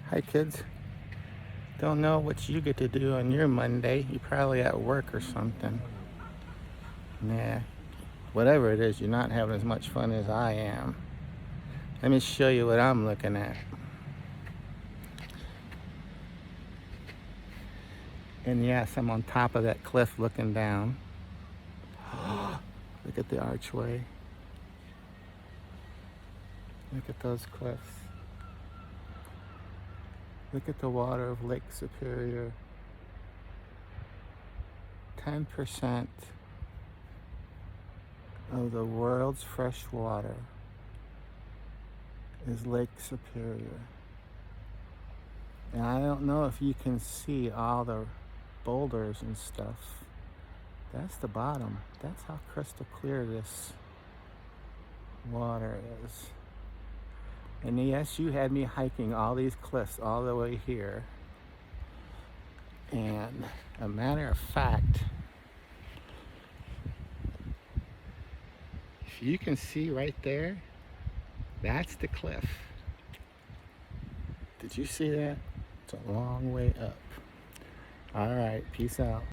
Hi kids. Don't know what you get to do on your Monday. You're probably at work or something. Nah, whatever it is, you're not having as much fun as I am. Let me show you what I'm looking at. And yes, I'm on top of that cliff looking down. Look at the archway. Look at those cliffs. Look at the water of Lake Superior. 10% of the world's fresh water is Lake Superior. And I don't know if you can see all the boulders and stuff. That's the bottom. That's how crystal clear this water is. And yes, you had me hiking all these cliffs all the way here. And a matter of fact, if you can see right there, that's the cliff. Did you see that? It's a long way up. All right, peace out.